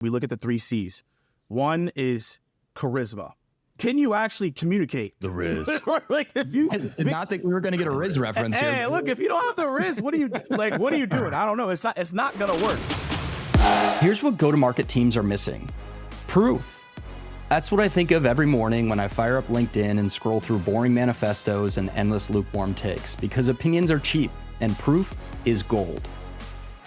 We look at the 3 C's. One is charisma. Can you actually communicate? The Riz. Like, if you did not think we were going to get a Riz reference here. Hey, look, if you don't have the Riz, what are you doing? I don't know. It's not gonna work. Here's what go-to-market teams are missing: proof. That's what I think of every morning when I fire up LinkedIn and scroll through boring manifestos and endless lukewarm takes, because opinions are cheap and proof is gold.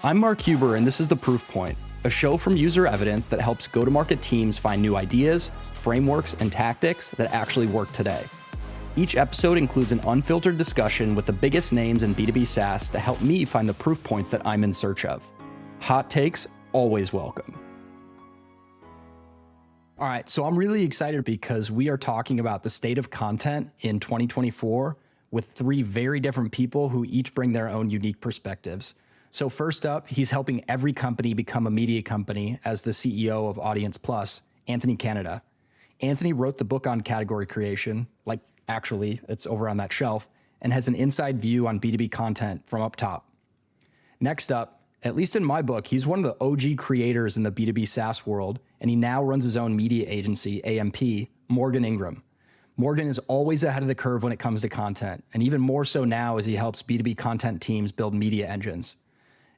I'm Mark Huber, and this is The Proof Point, a show from User Evidence that helps go-to-market teams find new ideas, frameworks, and tactics that actually work today. Each episode includes an unfiltered discussion with the biggest names in B2B SaaS to help me find the proof points that I'm in search of. Hot takes, always welcome. All right, so I'm really excited because we are talking about the state of content in 2024 with 3 very different people who each bring their own unique perspectives. So first up, he's helping every company become a media company as the CEO of AudiencePlus, Anthony Kennada. Anthony wrote the book on category creation, like actually it's over on that shelf, and has an inside view on B2B content from up top. Next up, at least in my book, he's one of the OG creators in the B2B SaaS world, and he now runs his own media agency, AMP, Morgan Ingram. Morgan is always ahead of the curve when it comes to content, and even more so now as he helps B2B content teams build media engines.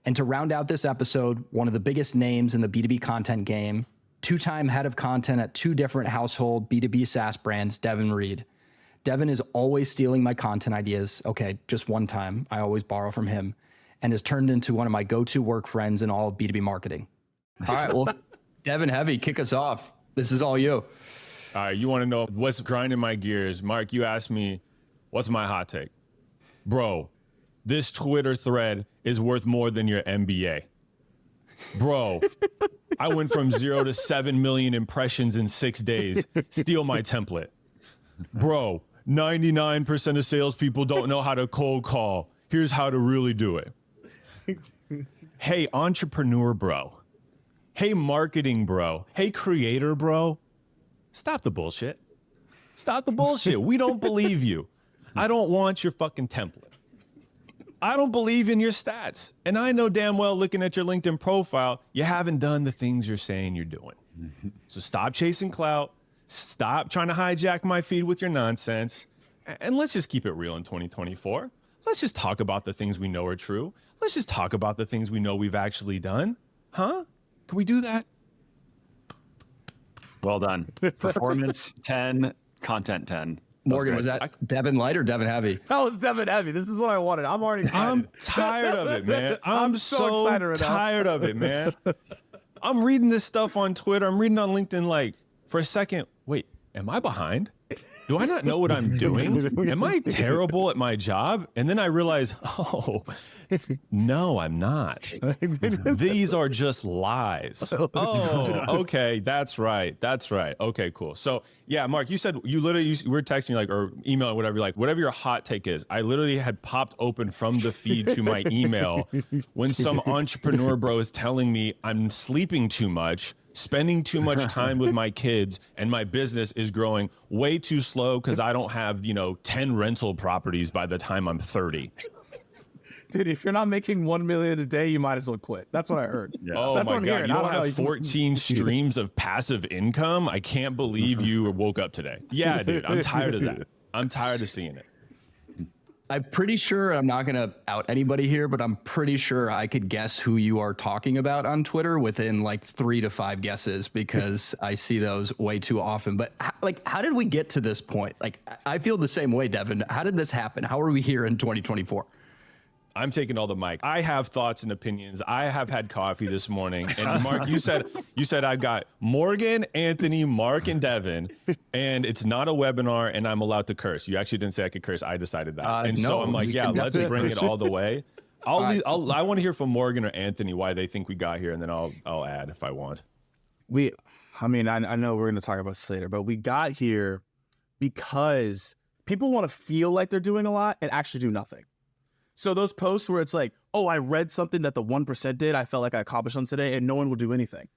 And to round out this episode, one of the biggest names in the B2B content game, 2-time head of content at 2 different household B2B SaaS brands, Devin Reed. Devin is always stealing my content ideas. Okay, just one time. I always borrow from him, and has turned into one of my go-to work friends in all of B2B marketing. All right, well, Devin Heavy, kick us off. This is all you. All right, you want to know what's grinding my gears? Mark, you asked me, what's my hot take? Bro, this Twitter thread is worth more than your MBA. Bro, I went from 0 to 7 million impressions in 6 days. Steal my template. Bro, 99% of salespeople don't know how to cold call. Here's how to really do it. Hey, entrepreneur bro. Hey, marketing bro. Hey, creator bro. Stop the bullshit. Stop the bullshit. We don't believe you. I don't want your fucking template. I don't believe in your stats. And I know damn well, looking at your LinkedIn profile, you haven't done the things you're saying you're doing. So stop chasing clout. Stop trying to hijack my feed with your nonsense. And let's just keep it real in 2024. Let's just talk about the things we know are true. Let's just talk about the things we know we've actually done. Huh? Can we do that? Well done. Performance 10, content 10. Morgan, was that Devin Light or Devin Heavy? That was Devin Heavy. This is what I wanted. I'm already excited. I'm tired of it, man. I'm so excited right now. tired of it, man. I'm reading this stuff on Twitter. I'm reading on LinkedIn like, for a second, wait, am I behind? Do I not know what I'm doing? Am I terrible at my job? And then I realize, oh, no, I'm not. These are just lies. Oh, okay. That's right. That's right. Okay, cool. So yeah, Mark, you said you were texting like, or emailing, whatever, like whatever your hot take is. I literally had popped open from the feed to my email when some entrepreneur bro is telling me I'm sleeping too much, spending too much time with my kids, and my business is growing way too slow because I don't have, 10 rental properties by the time I'm 30. Dude, if you're not making $1 million a day, you might as well quit. That's what I heard. Yeah. Oh my God. You don't have 14 streams of passive income? I can't believe you woke up today. Yeah, dude, I'm tired of that. I'm tired of seeing it. I'm pretty sure, I'm not going to out anybody here, but I'm pretty sure I could guess who you are talking about on Twitter within like 3 to 5 guesses, because I see those way too often. But how did we get to this point? Like, I feel the same way, Devin. How did this happen? How are we here in 2024? I'm taking all the mic. I have thoughts and opinions. I have had coffee this morning. And Mark, you said I've got Morgan, Anthony, Mark, and Devin, and it's not a webinar and I'm allowed to curse. You actually didn't say I could curse. I decided that. So I'm like, yeah, let's bring it all the way. I want to hear from Morgan or Anthony why they think we got here, and then I'll add if I want. I know we're going to talk about this later, but we got here because people want to feel like they're doing a lot and actually do nothing. So those posts where it's like, oh, I read something that the 1% did, I felt like I accomplished something today, and no one will do anything.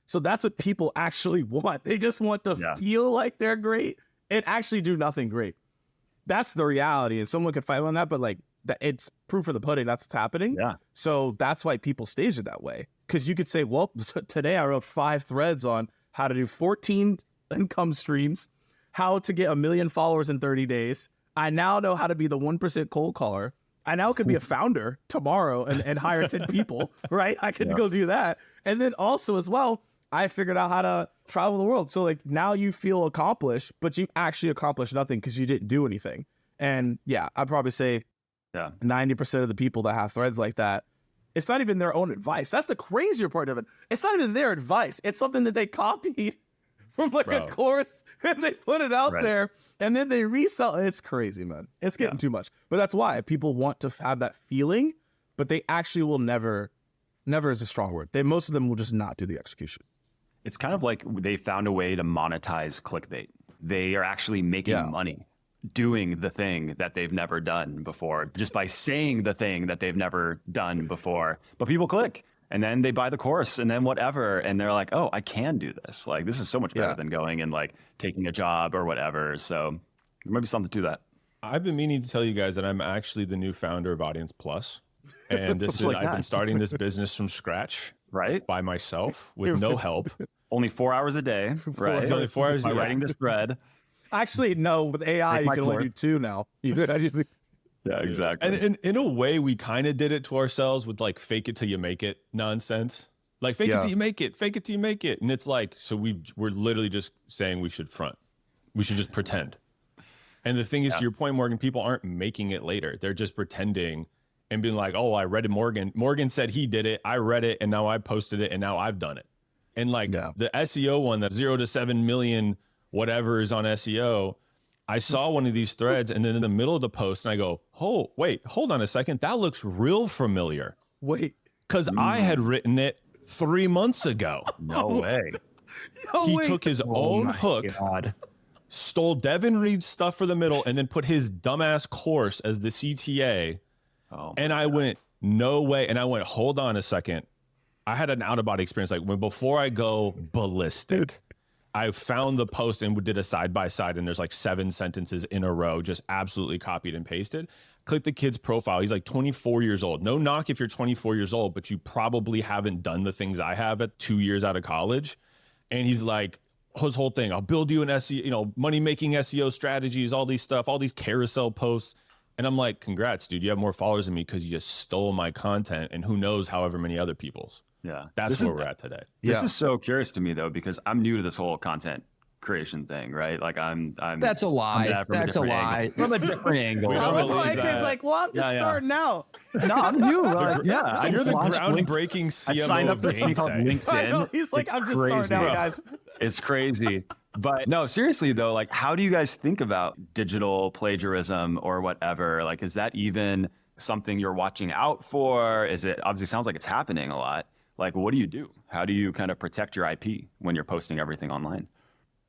So that's what people actually want. They just want to feel like they're great and actually do nothing great. That's the reality. And someone could fight on that, but like, that it's proof of the pudding. That's what's happening. Yeah. So that's why people stage it that way. Because you could say, well, today I wrote 5 threads on how to do 14 income streams, how to get 1 million followers in 30 days. I now know how to be the 1% cold caller. I now could be a founder tomorrow and hire 10 people, right? I could go do that. And then also as well, I figured out how to travel the world. So like now you feel accomplished, but you actually accomplished nothing because you didn't do anything. And yeah, I'd probably say 90% of the people that have threads like that, it's not even their own advice. That's the crazier part of it. It's not even their advice. It's something that they copied from like a course and they put it out there and then they resell it. It's crazy, man. It's getting too much. But that's why people want to have that feeling, but they actually will never is a strong word. Most of them will just not do the execution. It's kind of like they found a way to monetize clickbait. They are actually making money doing the thing that they've never done before, just by saying the thing that they've never done before. But people click and then they buy the course and then whatever. And they're like, oh, I can do this. Like, this is so much better than going and like taking a job or whatever. So there might be something to that. I've been meaning to tell you guys that I'm actually the new founder of AudiencePlus. And this is, I've been starting this business from scratch, right? By myself with no help. Only 4 hours a day, right? It's only 4 hours a day. Writing this thread. Actually, no, with AI, you can only do 2 now. Yeah, exactly. And in a way, we kind of did it to ourselves with like fake it till you make it nonsense. Like fake it till you make it, fake it till you make it. And it's like, so we're literally just saying we should front. We should just pretend. And the thing is, to your point, Morgan, people aren't making it later. They're just pretending and being like, oh, I read it. Morgan said he did it. I read it and now I posted it and now I've done it. And like the SEO one, that 0 to 7 million whatever is on SEO, I saw one of these threads and then in the middle of the post and I go, oh, wait, hold on a second. That looks real familiar. Wait. Because I had written it 3 months ago. No way. He took his own hook, stole Devin Reed's stuff for the middle, and then put his dumbass course as the CTA. And I went, no way. And I went, hold on a second. I had an out-of-body experience. Like before I go ballistic, I found the post and did a side-by-side, and there's like 7 sentences in a row, just absolutely copied and pasted. Click the kid's profile. He's like 24 years old. No knock if you're 24 years old, but you probably haven't done the things I have at 2 years out of college. And he's like, his whole thing, I'll build you an SEO, money-making SEO strategies, all these stuff, all these carousel posts. And I'm like, congrats, dude. You have more followers than me because you just stole my content and who knows however many other people's. Yeah. That's where we're at today. This is so curious to me, though, because I'm new to this whole content creation thing, right? Like I'm That's a lie. That's a lie. From a different angle. Mike is like, well, I'm just starting out. No, I'm new. You're the groundbreaking CMO. I signed up for this thing called LinkedIn. He's like, I'm just starting out, guys. It's crazy. But no, seriously though, like, how do you guys think about digital plagiarism or whatever? Like, is that even something you're watching out for? Is it, obviously sounds like it's happening a lot. Like, what do you do? How do you kind of protect your IP when you're posting everything online?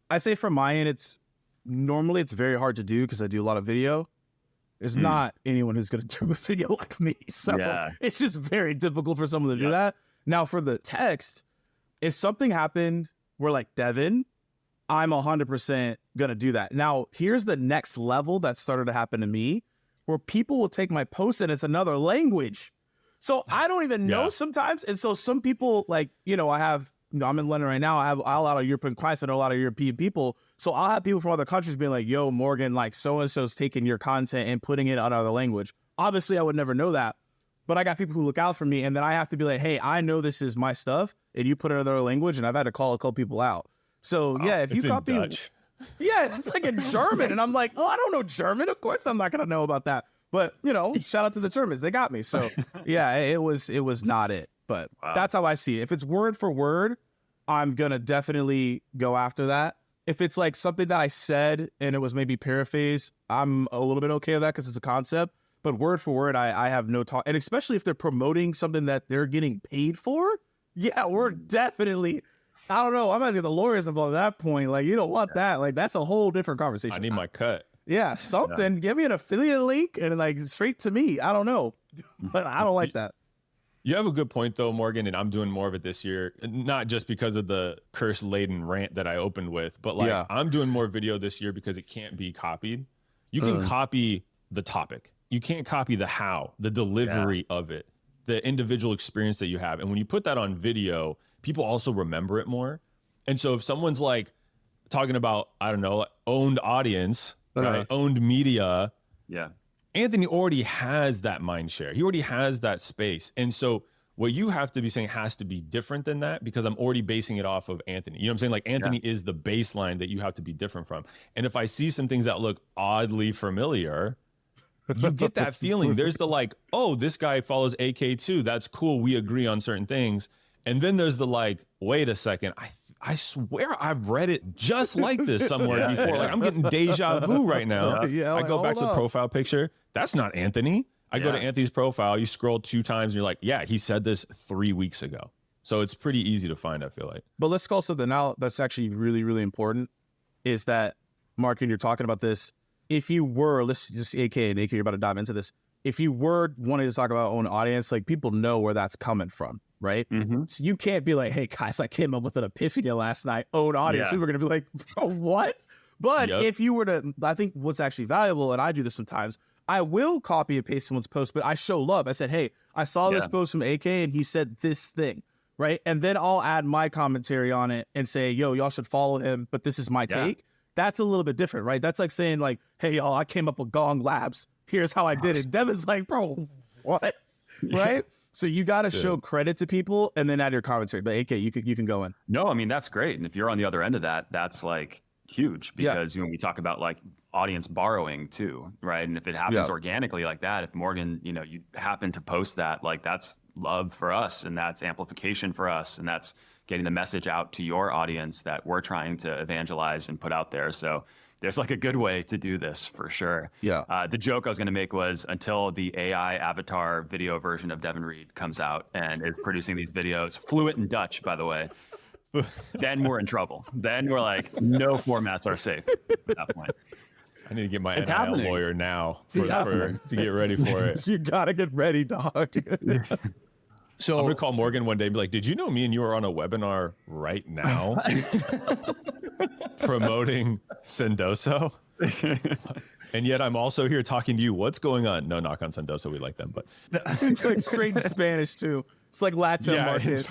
I say from my end, it's very hard to do because I do a lot of video. There's not anyone who's going to do a video like me. So it's just very difficult for someone to do that. Now for the text, if something happened where like Devin, I'm 100% going to do that. Now, here's the next level that started to happen to me where people will take my post and it's another language. So I don't even know sometimes. And so some people like, I'm in London right now. I have a lot of European clients. I know a lot of European people. So I'll have people from other countries being like, yo, Morgan, like so-and-so's taking your content and putting it in another language. Obviously, I would never know that. But I got people who look out for me. And then I have to be like, hey, I know this is my stuff. And you put it in another language. And I've had to call a couple people out. So if you copy, Dutch. It's like in German, and I'm like, oh, I don't know German. Of course, I'm not gonna know about that. But shout out to the Germans, they got me. So it was not it. But that's how I see it. If it's word for word, I'm gonna definitely go after that. If it's like something that I said and it was maybe paraphrased, I'm a little bit okay with that because it's a concept. But word for word, I have no talk. And especially if they're promoting something that they're getting paid for, we're definitely. I don't know. I'm gonna get the lawyers involved at that point. Like, you don't want that. Like, that's a whole different conversation. I need my cut. Yeah, something. Give me an affiliate link and like straight to me. I don't know, but I don't like that. You have a good point though, Morgan, and I'm doing more of it this year. Not just because of the curse-laden rant that I opened with, but like I'm doing more video this year because it can't be copied. You can copy the topic. can't copy the how, the delivery of it, the individual experience that you have. And when you put that on video, people also remember it more. And so if someone's like talking about, I don't know, owned audience, right? Owned media. Yeah. Anthony already has that mind share. He already has that space. And so what you have to be saying has to be different than that, because I'm already basing it off of Anthony. You know what I'm saying? Like Anthony is the baseline that you have to be different from. And if I see some things that look oddly familiar, you get that feeling. There's the like, oh, this guy follows AK too. That's cool. We agree on certain things. And then there's the like, wait a second. I swear I've read it just like this somewhere before. Like I'm getting deja vu right now. I go back to the profile picture. That's not Anthony. I go to Anthony's profile. You scroll 2 times and you're like, yeah, he said this 3 weeks ago. So it's pretty easy to find, I feel like. But let's call something out that's actually really, really important is that, Mark, and you're talking about this. If you were, let's just AK, you're about to dive into this. If you were wanting to talk about own audience, like people know where that's coming from, right? So you can't be like, hey guys, I came up with an epiphany last night, own audience. People are going to be like, oh, what? But if you were to, I think what's actually valuable, and I do this sometimes, I will copy and paste someone's post, but I show love. I said, hey, I saw this post from AK and he said this thing, right? And then I'll add my commentary on it and say, yo, y'all should follow him, but this is my take. That's a little bit different, right? That's like saying like, hey, y'all, I came up with Gong Labs. Here's how I did it. Devin's like, bro, what? Right? So you got to show credit to people and then add your commentary. But AK, you can go in. No, I mean, that's great. And if you're on the other end of that, that's like huge, because when we talk about like audience borrowing too, right? And if it happens organically like that, if Morgan, you happen to post that, like that's love for us, and that's amplification for us, and that's getting the message out to your audience that we're trying to evangelize and put out there. So there's like a good way to do this for sure. The joke I was going to make was, until the AI avatar video version of Devin Reed comes out and is producing these videos, fluent in Dutch, by the way, then we're in trouble. Then we're like, no formats are safe at that point. I need to get my NIL lawyer now to get ready for it. You got to get ready, dog. So I'm going to call Morgan one day and be like, did you know me and you are on a webinar right now promoting Sendoso? And yet I'm also here talking to you. What's going on? No knock on Sendoso. We like them, but it's like straight Spanish too. It's like Latin market.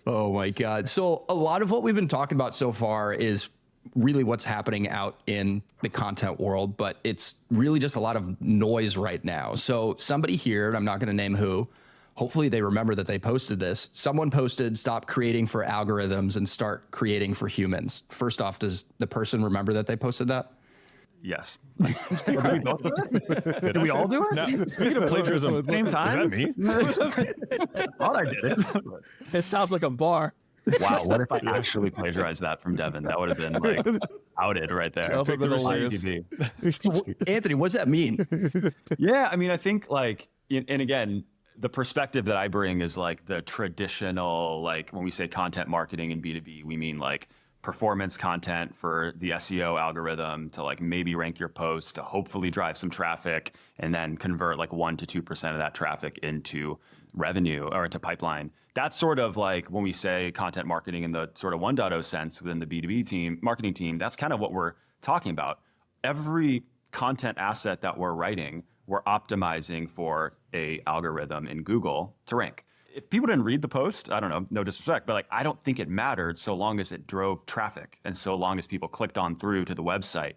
Oh my God. So a lot of what we've been talking about so far is really what's happening out in the content world, but it's really just a lot of noise right now. So somebody here, and I'm not going to name who, hopefully they remember that they posted this. Someone posted, stop creating for algorithms and start creating for humans. First off, does the person remember that they posted that? Yes. Did we all do it? No. Speaking of plagiarism, same time? Is that me? Thought I did it. It sounds like a bar. Wow, what if I actually plagiarized that from Devin? That would have been like outed right there. Anthony, what does that mean? Yeah, I mean, I think like, and again, the perspective that I bring is like the traditional, like when we say content marketing in B2B, we mean like performance content for the SEO algorithm to like maybe rank your post, to hopefully drive some traffic, and then convert like 1% to 2% of that traffic into revenue or into pipeline. That's sort of like when we say content marketing in the sort of 1.0 sense within the B2B team, marketing team, that's kind of what we're talking about. Every content asset that we're writing, we're optimizing for a algorithm in Google to rank. If people didn't read the post, I don't know, no disrespect, but like I don't think it mattered so long as it drove traffic and so long as people clicked on through to the website.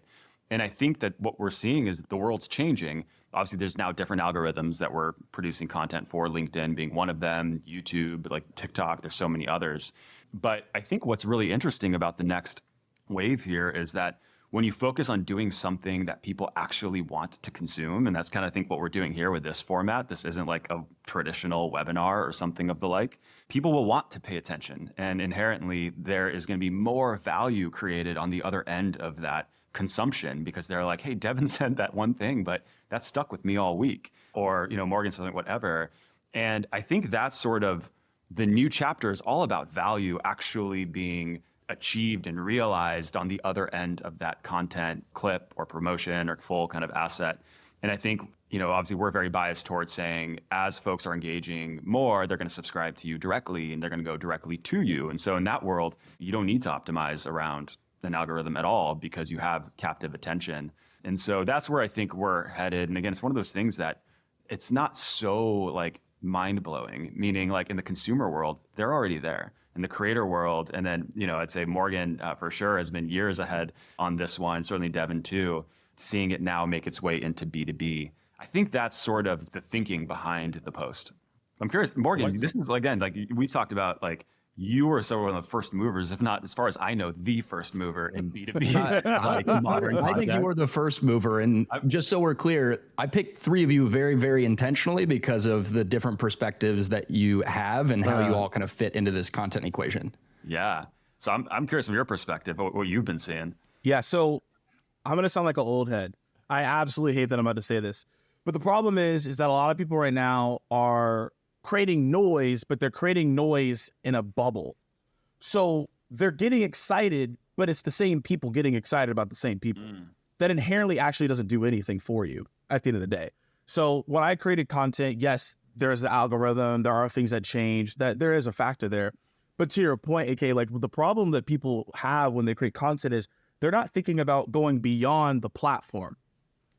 And I think that what we're seeing is the world's changing. Obviously, there's now different algorithms that we're producing content for, LinkedIn being one of them, YouTube, like TikTok, there's so many others. But I think what's really interesting about the next wave here is that when you focus on doing something that people actually want to consume, and that's kind of, I think, what we're doing here with this format, this isn't like a traditional webinar or something of the like, people will want to pay attention. And inherently, there is going to be more value created on the other end of that consumption, because they're like, hey, Devin said that one thing, but that stuck with me all week. Or, Morgan said something, whatever. And I think that's sort of the new chapter is all about value actually being achieved and realized on the other end of that content clip or promotion or full kind of asset. And I think, obviously we're very biased towards saying as folks are engaging more, they're going to subscribe to you directly and they're going to go directly to you. And so in that world, you don't need to optimize around an algorithm at all because you have captive attention. And so that's where I think we're headed. And again, it's one of those things that it's not so like mind blowing, meaning like in the consumer world, they're already there. In the creator world, and then, I'd say Morgan for sure has been years ahead on this one, certainly Devin too, seeing it now make its way into B2B. I think that's sort of the thinking behind the post. I'm curious, Morgan, this is again, like we've talked about, like you were sort of one of the first movers, if not, as far as I know, the first mover in B2B. Modern I think you were the first mover. And just so we're clear, I picked three of you very, very intentionally because of the different perspectives that you have and how you all kind of fit into this content equation. Yeah. So I'm curious from your perspective, what you've been seeing. Yeah. So I'm going to sound like an old head. I absolutely hate that I'm about to say this. But the problem is that a lot of people right now are creating noise, but they're creating noise in a bubble. So they're getting excited, but it's the same people getting excited about the same people. That inherently actually doesn't do anything for you at the end of the day. So when I created content, yes, there's the algorithm, there are things that change, that there is a factor there. But to your point, AK, like the problem that people have when they create content is they're not thinking about going beyond the platform.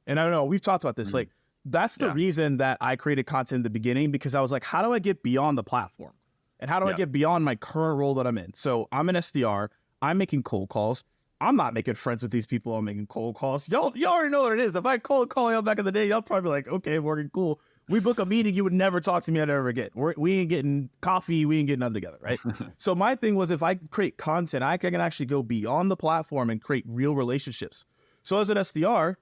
And I don't know, we've talked about this, like that's the reason that I created content in the beginning, because I was like, how do I get beyond the platform? And how do I get beyond my current role that I'm in? So I'm an SDR, I'm making cold calls. I'm not making friends with these people I'm making cold calls. Y'all already know what it is. If I cold call y'all back in the day, y'all probably be like, okay, Morgan, cool. We book a meeting, you would never talk to me ever again. We ain't getting coffee, we ain't getting nothing together, right? So my thing was, if I create content, I can actually go beyond the platform and create real relationships. So as an SDR,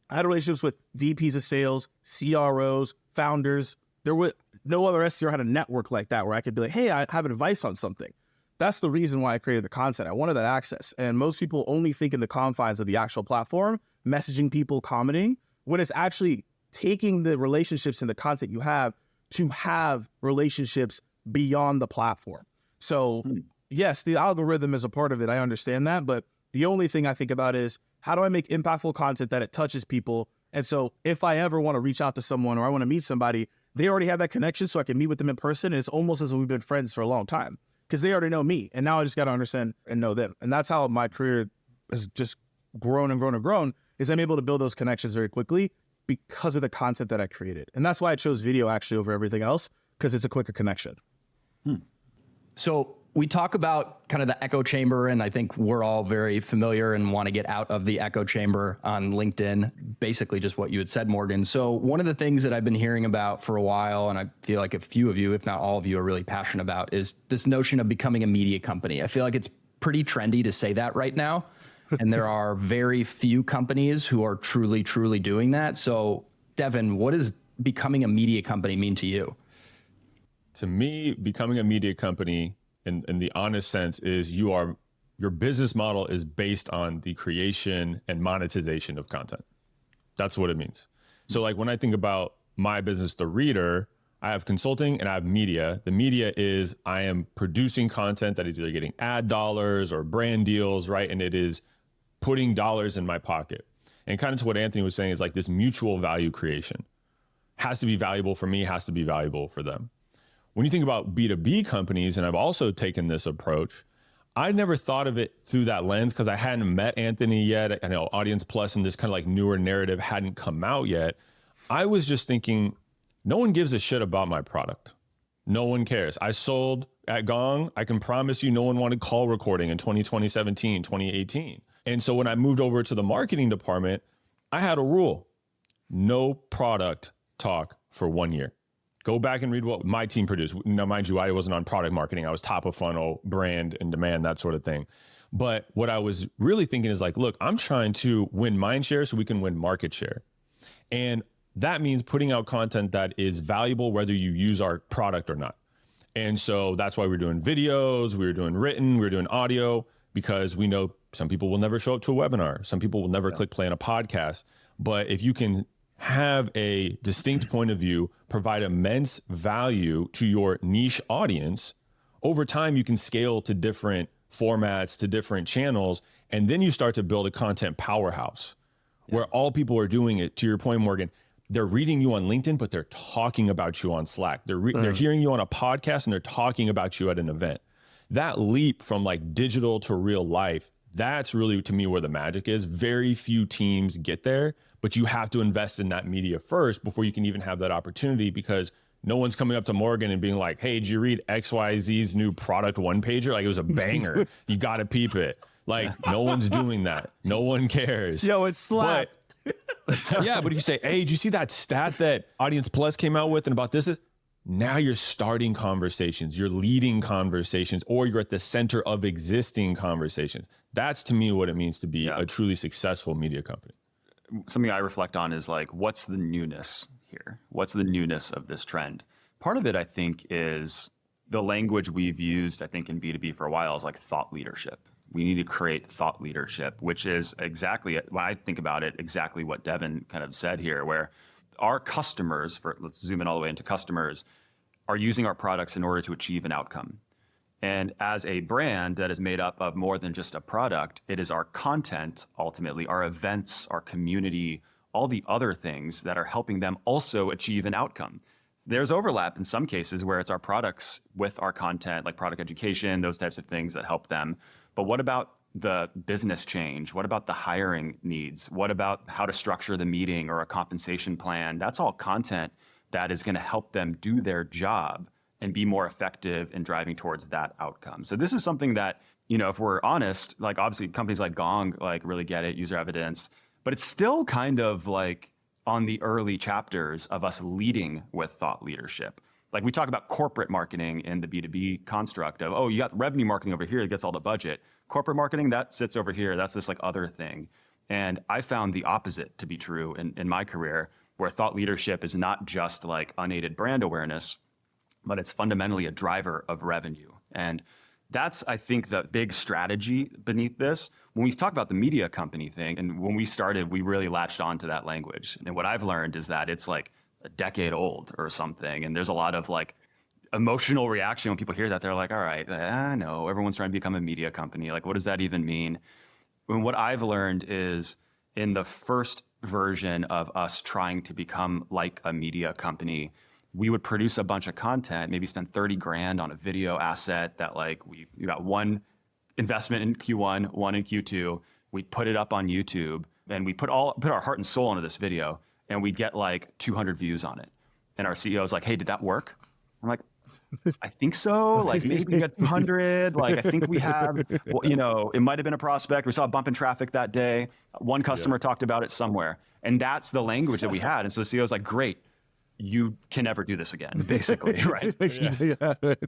I had relationships with VPs of sales, CROs, founders. There was no other SDR had a network like that where I could be like, hey, I have advice on something. That's the reason why I created the content. I wanted that access. And most people only think in the confines of the actual platform, messaging people, commenting, when it's actually taking the relationships and the content you have to have relationships beyond the platform. So yes, the algorithm is a part of it. I understand that. But the only thing I think about is, how do I make impactful content that it touches people? And so if I ever want to reach out to someone or I want to meet somebody, they already have that connection so I can meet with them in person. And it's almost as if we've been friends for a long time because they already know me. And now I just got to understand and know them. And that's how my career has just grown and grown and grown, is I'm able to build those connections very quickly because of the content that I created. And that's why I chose video actually over everything else, because it's a quicker connection. So we talk about kind of the echo chamber, and I think we're all very familiar and want to get out of the echo chamber on LinkedIn, basically just what you had said, Morgan. So one of the things that I've been hearing about for a while, and I feel like a few of you, if not all of you, are really passionate about, is this notion of becoming a media company. I feel like it's pretty trendy to say that right now. And there are very few companies who are truly, truly doing that. So Devin, what does becoming a media company mean to you? To me, becoming a media company in the honest sense is your business model is based on the creation and monetization of content. That's what it means. So like when I think about my business, The Reader, I have consulting and I have media. The media is I am producing content that is either getting ad dollars or brand deals, right? And it is putting dollars in my pocket. And kind of to what Anthony was saying is like this mutual value creation has to be valuable for me, has to be valuable for them. When you think about B2B companies, and I've also taken this approach, I never thought of it through that lens because I hadn't met Anthony yet. I know AudiencePlus and this kind of like newer narrative hadn't come out yet. I was just thinking, no one gives a shit about my product. No one cares. I sold at Gong. I can promise you no one wanted call recording in 2017, 2018. And so when I moved over to the marketing department, I had a rule: no product talk for 1 year. Go back and read what my team produced. Now, mind you, I wasn't on product marketing. I was top of funnel, brand and demand, that sort of thing. But what I was really thinking is like, look, I'm trying to win mind share so we can win market share. And that means putting out content that is valuable, whether you use our product or not. And so that's why we're doing videos, we're doing written, we're doing audio, because we know some people will never show up to a webinar. Some people will never click play on a podcast. But if you can have a distinct point of view, provide immense value to your niche audience, over time you can scale to different formats, to different channels, and then you start to build a content powerhouse where all people are doing it. To your point, Morgan, they're reading you on LinkedIn, but they're talking about you on Slack. They're hearing you on a podcast and they're talking about you at an event. That leap from like digital to real life, That's really, to me, where the magic is. Very few teams get there, but you have to invest in that media first before you can even have that opportunity, because no one's coming up to Morgan and being like, hey, did you read XYZ's new product one pager? Like, it was a banger. You got to peep it. Like, no one's doing that. No one cares. Yo, it's slapped. Yeah, but if you say, hey, did you see that stat that AudiencePlus came out with and about this? Now you're starting conversations, you're leading conversations, or you're at the center of existing conversations. That's, to me, what it means to be a truly successful media company. Something I reflect on is like, what's the newness here? What's the newness of this trend? Part of it, I think, is the language we've used, I think, in B2B for a while is like thought leadership. We need to create thought leadership, which is exactly, when I think about it, exactly what Devin kind of said here, where our customers, let's zoom in all the way into customers, are using our products in order to achieve an outcome. And as a brand that is made up of more than just a product, it is our content, ultimately, our events, our community, all the other things that are helping them also achieve an outcome. There's overlap in some cases where it's our products with our content, like product education, those types of things that help them. But what about the business change? What about the hiring needs? What about how to structure the meeting or a compensation plan? That's all content that is going to help them do their job and be more effective in driving towards that outcome. So this is something that, you know, if we're honest, like obviously companies like Gong like really get it, user evidence, but it's still kind of like on the early chapters of us leading with thought leadership. Like we talk about corporate marketing in the B2B construct of, oh, you got revenue marketing over here that gets all the budget. Corporate marketing, that sits over here. That's this like other thing. And I found the opposite to be true in my career, where thought leadership is not just like unaided brand awareness, but it's fundamentally a driver of revenue. And that's, I think, the big strategy beneath this. When we talk about the media company thing, and when we started, we really latched on to that language. And what I've learned is that it's like a decade old or something. And there's a lot of like emotional reaction when people hear that. They're like, all right, I know everyone's trying to become a media company. Like, what does that even mean? And what I've learned is in the first version of us trying to become like a media company, we would produce a bunch of content, maybe spend 30 grand on a video asset that like we got one investment in Q1, one in Q2. We put it up on YouTube and we put our heart and soul into this video, and we get like 200 views on it. And our CEO is like, hey, did that work? I'm like, I think so. Like maybe we got 200. Like I think we have, well, you know, it might've been a prospect. We saw a bump in traffic that day. One customer talked about it somewhere. And that's the language that we had. And so the CEO was like, great, you can never do this again, basically, right?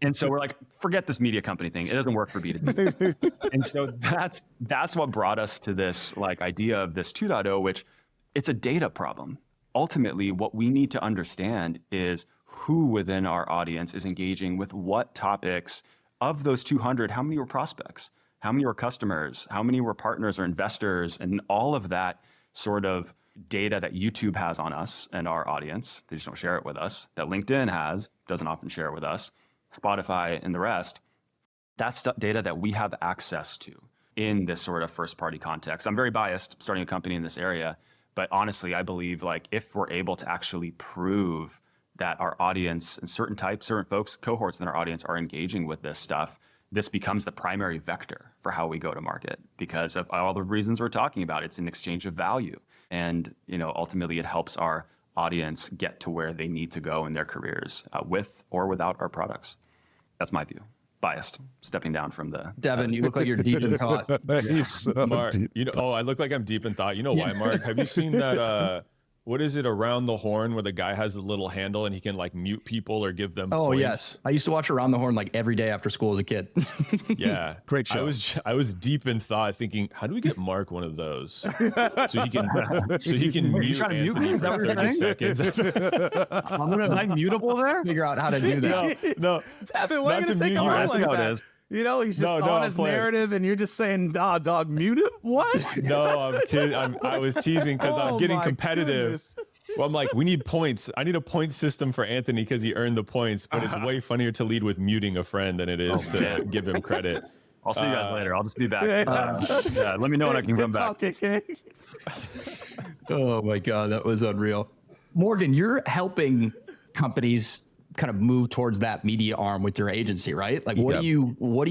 And so we're like, forget this media company thing. It doesn't work for B2B. And so that's what brought us to this like idea of this 2.0, which it's a data problem. Ultimately, what we need to understand is who within our audience is engaging with what topics. Of those 200, how many were prospects? How many were customers? How many were partners or investors? And all of that sort of data that YouTube has on us and our audience, they just don't share it with us, that LinkedIn has, doesn't often share it with us, Spotify and the rest, that's data that we have access to in this sort of first party context. I'm very biased starting a company in this area, but honestly, I believe like if we're able to actually prove that our audience and certain folks, cohorts in our audience are engaging with this stuff, this becomes the primary vector for how we go to market because of all the reasons we're talking about. It's an exchange of value. And, you know, ultimately it helps our audience get to where they need to go in their careers with or without our products. That's my view. Biased, stepping down from the... Devin, you look like you're deep in thought. Mark, you know, I look like I'm deep in thought. You know why, Mark? Have you seen that... what is it, Around the Horn, where the guy has a little handle and he can like mute people or give them points? Yes. I used to watch Around the Horn like every day after school as a kid. Yeah. Great show. I was deep in thought thinking, how do we get Mark one of those? So he can mute trying to mute me? Anthony Is that for what you're 30 saying? seconds. Am I mutable there? Figure out how to do that. No. Devin, why are you Not gonna to take mute a you. role That's like how it that? is. You know, he's just No, on I'm his playing. narrative, and you're just saying, "Nah, dog, mute him." What? No, I was teasing because I'm Oh getting my competitive. goodness. Well, I'm like, we need points. I need a point system for Anthony because he earned the points, but it's way funnier to lead with muting a friend than it is to give him credit. I'll see you guys later. I'll just be back. Yeah, let me know when I can come back. Oh my God, that was unreal. Morgan, you're helping companies kind of move towards that media arm with your agency, right? Like what are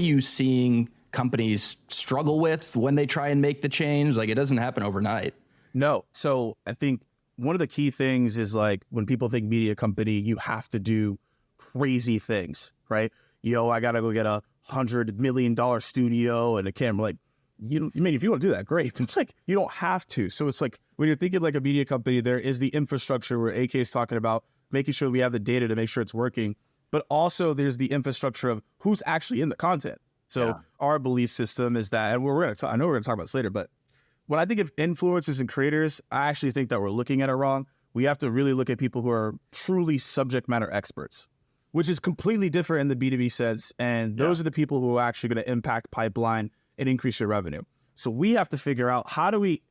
you seeing companies struggle with when they try and make the change? Like, it doesn't happen overnight. No. So I think one of the key things is like when people think media company, you have to do crazy things, right? I got to go get $100 million studio and a camera. Like, if you want to do that, great. It's like, you don't have to. So it's like, when you're thinking like a media company, there is the infrastructure where AK is talking about making sure we have the data to make sure it's working. But also there's the infrastructure of who's actually in the content. So our belief system is that, and I know we're going to talk about this later, but when I think of influencers and creators, I actually think that we're looking at it wrong. We have to really look at people who are truly subject matter experts, which is completely different in the B2B sense. And those are the people who are actually going to impact pipeline and increase your revenue. So we have to figure out, how do we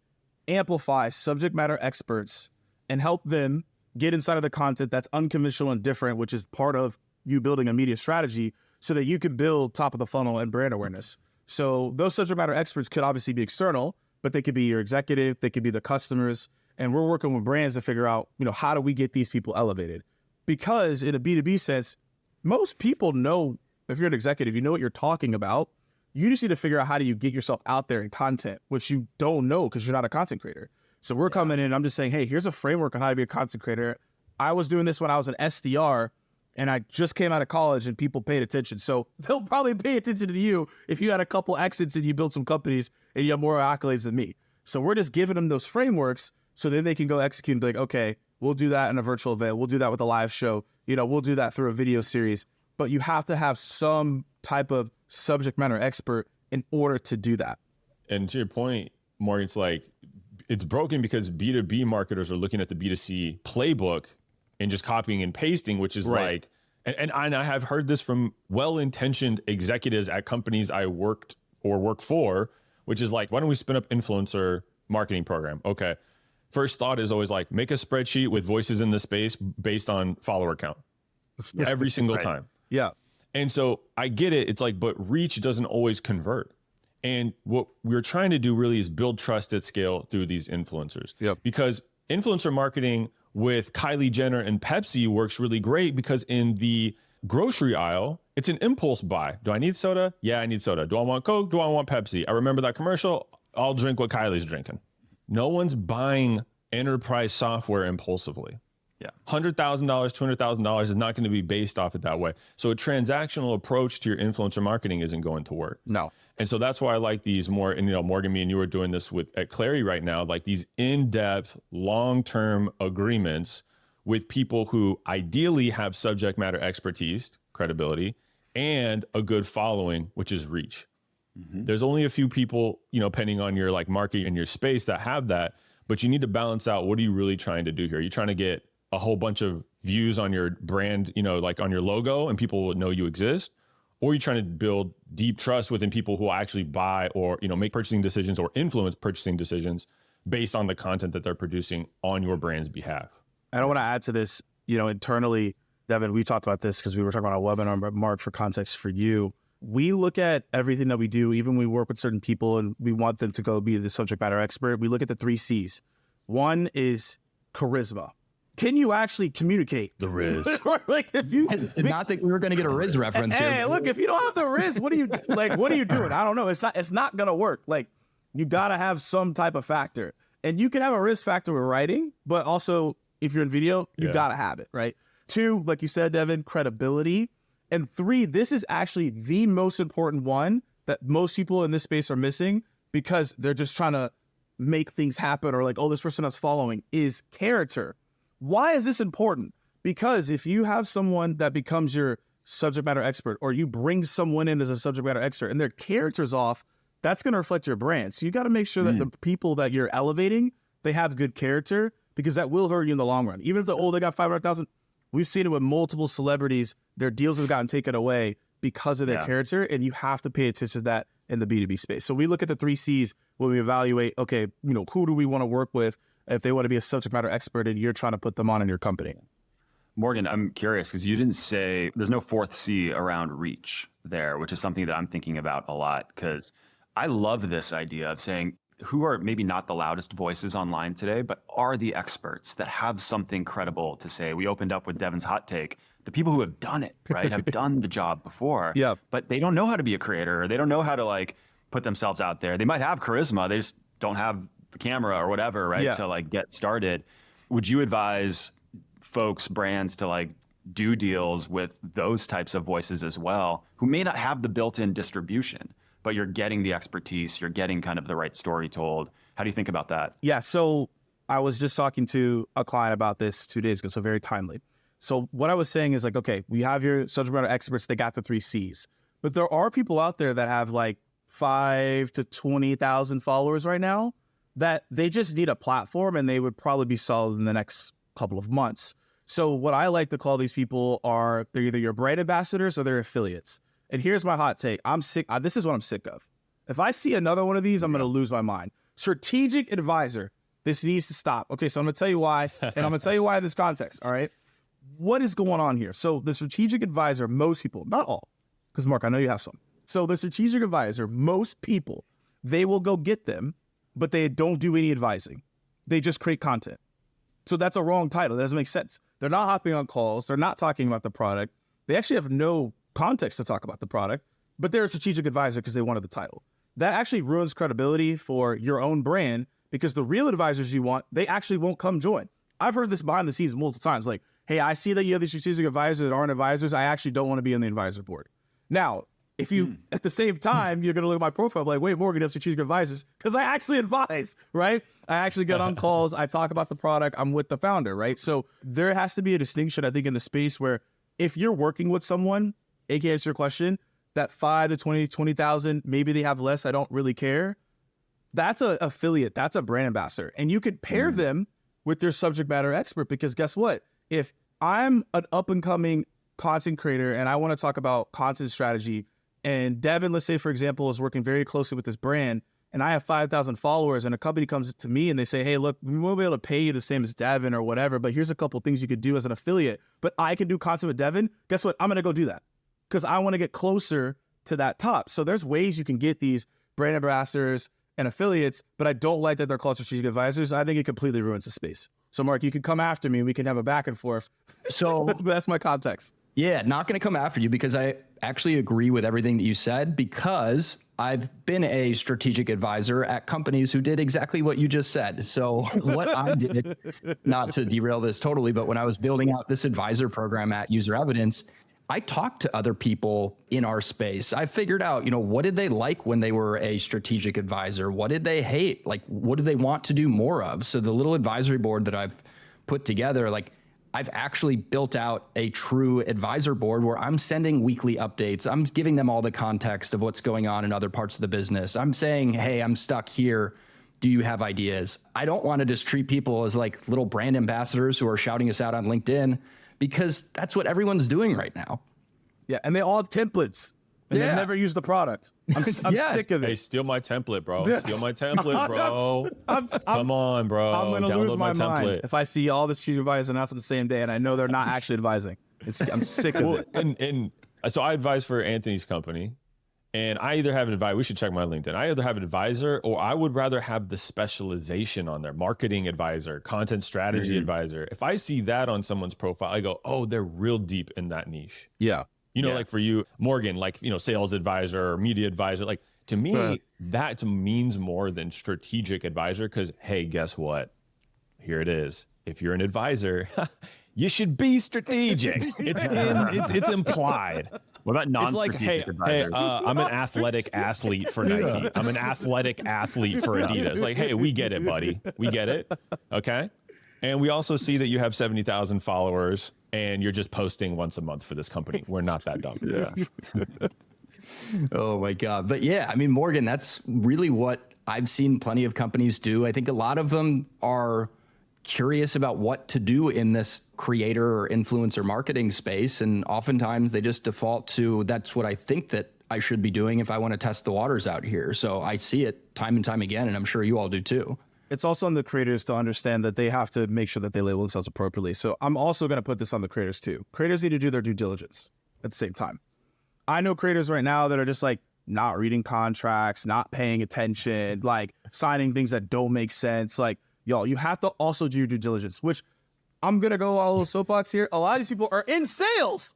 amplify subject matter experts and help them get inside of the content that's unconventional and different, which is part of you building a media strategy, so that you can build top of the funnel and brand awareness. So those subject matter experts could obviously be external, but they could be your executive, they could be the customers. And we're working with brands to figure out, how do we get these people elevated? Because in a B2B sense, most people know, if you're an executive, you know what you're talking about. You just need to figure out, how do you get yourself out there in content, which you don't know because you're not a content creator. So we're coming in, I'm just saying, hey, here's a framework on how to be a content creator. I was doing this when I was an SDR, and I just came out of college and people paid attention. So they'll probably pay attention to you if you had a couple exits and you built some companies and you have more accolades than me. So we're just giving them those frameworks so then they can go execute and be like, okay, we'll do that in a virtual event. We'll do that with a live show. We'll do that through a video series. But you have to have some type of subject matter expert in order to do that. And to your point, Morgan, it's like, it's broken because B2B marketers are looking at the B2C playbook and just copying and pasting, which is like, and I have heard this from well-intentioned executives at companies I work for, which is like, why don't we spin up influencer marketing program? Okay. First thought is always like, make a spreadsheet with voices in the space based on follower count every single time. Yeah. And so I get it. It's like, but reach doesn't always convert. And what we're trying to do really is build trust at scale through these influencers. Because influencer marketing with Kylie Jenner and Pepsi works really great, because in the grocery aisle, it's an impulse buy. Do I need soda? Yeah, I need soda. Do I want Coke? Do I want Pepsi? I remember that commercial. I'll drink what Kylie's drinking. No one's buying enterprise software impulsively. $100,000, $200,000 is not going to be based off it that way. So a transactional approach to your influencer marketing isn't going to work. No. And so that's why I like these more, and Morgan, me and you are doing this at Clari right now, like these in-depth, long-term agreements with people who ideally have subject matter expertise, credibility, and a good following, which is reach. There's only a few people, depending on your like market and your space, that have that, but you need to balance out, what are you really trying to do here? Are you trying to get a whole bunch of views on your brand, like on your logo, and people will know you exist? Or you're trying to build deep trust within people who actually buy or, make purchasing decisions or influence purchasing decisions based on the content that they're producing on your brand's behalf. And I want to add to this, internally, Devin, we talked about this because we were talking about a webinar, but Mark, for context for you, we look at everything that we do, even when we work with certain people and we want them to go be the subject matter expert. We look at the 3 C's. One is charisma. Can you actually communicate? The Riz. Like, if you did not think we were going to get a Riz reference hey, here. Look, if you don't have the Riz, what are you doing? I don't know. It's not going to work. Like, you got to have some type of factor. And you can have a Riz factor with writing, but also if you're in video, you got to have it, right? 2, like you said, Devin, credibility. And 3, this is actually the most important one that most people in this space are missing, because they're just trying to make things happen, or like, oh, this person that's following, is character. Why is this important? Because if you have someone that becomes your subject matter expert, or you bring someone in as a subject matter expert and their character's off, that's going to reflect your brand. So you got to make sure that the people that you're elevating, they have good character, because that will hurt you in the long run. Even if they got 500,000, we've seen it with multiple celebrities. Their deals have gotten taken away because of their character, and you have to pay attention to that in the B2B space. So we look at the 3 C's when we evaluate, okay, who do we want to work with if they want to be a subject matter expert and you're trying to put them on in your company. Morgan, I'm curious because you didn't say there's no 4th C around reach there, which is something that I'm thinking about a lot, because I love this idea of saying, who are maybe not the loudest voices online today, but are the experts that have something credible to say. We opened up with Devin's hot take, the people who have done it, right, have done the job before. Yeah. But they don't know how to be a creator. Or they don't know how to like put themselves out there. They might have charisma. They just don't have the camera or whatever, right, to like get started. Would you advise folks, brands to like do deals with those types of voices as well, who may not have the built-in distribution, but you're getting the expertise, you're getting kind of the right story told? How do you think about that? Yeah, so I was just talking to a client about this 2 days ago, so very timely. So what I was saying is like, okay, we have your subject matter experts, they got the 3 C's, but there are people out there that have like 5 to 20,000 followers right now that they just need a platform and they would probably be solid in the next couple of months. So what I like to call these people are, they're either your brand ambassadors or they're affiliates. And here's my hot take. I'm sick. This is what I'm sick of. If I see another one of these, I'm going to lose my mind. Strategic advisor. This needs to stop. Okay, so I'm going to tell you why, and I'm going to tell you why in this context, all right? What is going on here? So the strategic advisor, most people, not all, because Mark, I know you have some. So the strategic advisor, most people, they will go get them, but they don't do any advising. They just create content. So that's a wrong title. That doesn't make sense. They're not hopping on calls. They're not talking about the product. They actually have no context to talk about the product, but they're a strategic advisor because they wanted the title. That actually ruins credibility for your own brand, because the real advisors you want, they actually won't come join. I've heard this behind the scenes multiple times. Like, hey, I see that you have these strategic advisors that aren't advisors. I actually don't want to be on the advisor board. Now, if you, at the same time, you're going to look at my profile like, wait, Morgan, you have strategic advisors, because I actually advise, right? I actually get on calls. I talk about the product. I'm with the founder, right? So there has to be a distinction, I think, in the space where if you're working with someone, aka answer your question, that 5 to 20,000, maybe they have less, I don't really care. That's an affiliate. That's a brand ambassador. And you could pair them with their subject matter expert, because guess what? If I'm an up-and-coming content creator and I want to talk about content strategy, and Devin, let's say, for example, is working very closely with this brand, and I have 5,000 followers, and a company comes to me and they say, hey, look, we won't be able to pay you the same as Devin or whatever, but here's a couple things you could do as an affiliate, but I can do content with Devin. Guess what? I'm going to go do that because I want to get closer to that top. So there's ways you can get these brand ambassadors and affiliates, but I don't like that they're called strategic advisors. I think it completely ruins the space. So Mark, you can come after me. We can have a back and forth. So that's my context. Yeah, not going to come after you because I actually agree with everything that you said, because I've been a strategic advisor at companies who did exactly what you just said. So what I did, not to derail this totally, but when I was building out this advisor program at User Evidence, I talked to other people in our space. I figured out, what did they like when they were a strategic advisor? What did they hate? Like, what do they want to do more of? So the little advisory board that I've put together, like, I've actually built out a true advisor board where I'm sending weekly updates. I'm giving them all the context of what's going on in other parts of the business. I'm saying, hey, I'm stuck here. Do you have ideas? I don't want to just treat people as like little brand ambassadors who are shouting us out on LinkedIn, because that's what everyone's doing right now. Yeah, and they all have templates, and they've never used the product. I'm sick of it. Hey, steal my template, bro. Steal my template, bro. Come on, bro. I'm going to Download lose my template. mind if I see all the strategic advisors announced on the same day, and I know they're not actually advising. I'm sick of it. And so I advise for Anthony's company, and I either have an advisor. We should check my LinkedIn. I either have an advisor, or I would rather have the specialization on there: marketing advisor, content strategy advisor. If I see that on someone's profile, I go, oh, they're real deep in that niche. Yeah. Like for you, Morgan, like, sales advisor or media advisor, like, to me, that means more than strategic advisor. Because, hey, guess what? Here it is. If you're an advisor, you should be strategic. It's implied. What about non-strategic advisors? I'm an athletic athlete for Nike. I'm an athletic athlete for Adidas. Like, hey, we get it, buddy. We get it. Okay. And we also see that you have 70,000 followers and you're just posting once a month for this company. We're not that dumb. Yeah. Oh my God. But yeah, I mean, Morgan, that's really what I've seen plenty of companies do. I think a lot of them are curious about what to do in this creator or influencer marketing space. And oftentimes they just default to, that's what I think that I should be doing if I want to test the waters out here. So I see it time and time again, and I'm sure you all do too. It's also on the creators to understand that they have to make sure that they label themselves appropriately. So I'm also going to put this on the creators too. Creators need to do their due diligence at the same time. I know creators right now that are just like not reading contracts, not paying attention, like signing things that don't make sense. Like, y'all, you have to also do your due diligence, which I'm going to go on a little soapbox here. A lot of these people are in sales.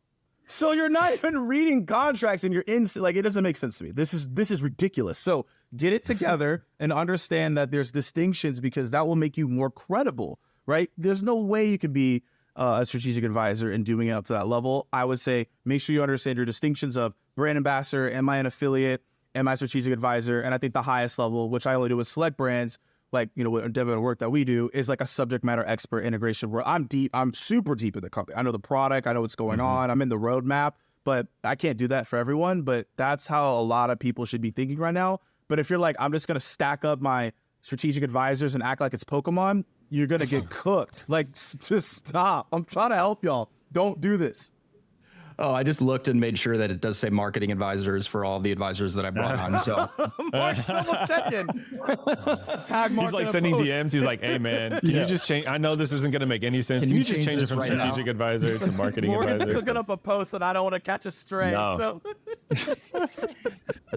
So you're not even reading contracts and you're in, like, it doesn't make sense to me. This is ridiculous. So get it together and understand that there's distinctions, because that will make you more credible, right? There's no way you could be a strategic advisor and doing it up to that level. I would say make sure you understand your distinctions of brand ambassador, am I an affiliate, am I a strategic advisor? And I think the highest level, which I only do with select brands, like, you know, with Devin work that we do, is like a subject matter expert integration where I'm super deep in the company. I know the product, I know what's going on, I'm in the roadmap, but I can't do that for everyone. But that's how a lot of people should be thinking right now. But if you're like, I'm just going to stack up my strategic advisors and act like it's Pokemon, you're going to get cooked. Like, just stop. I'm trying to help y'all. Don't do this. Oh, I just looked and made sure that it does say marketing advisors for all the advisors that I brought on. So Mark, double checking. Tag Mark. He's like sending DMs. He's like, hey, man, can you just change? I know this isn't going to make any sense. Can you just change it from right strategic advisor to marketing Morgan's advisor? cooking up a post and I don't want to catch a stray. No.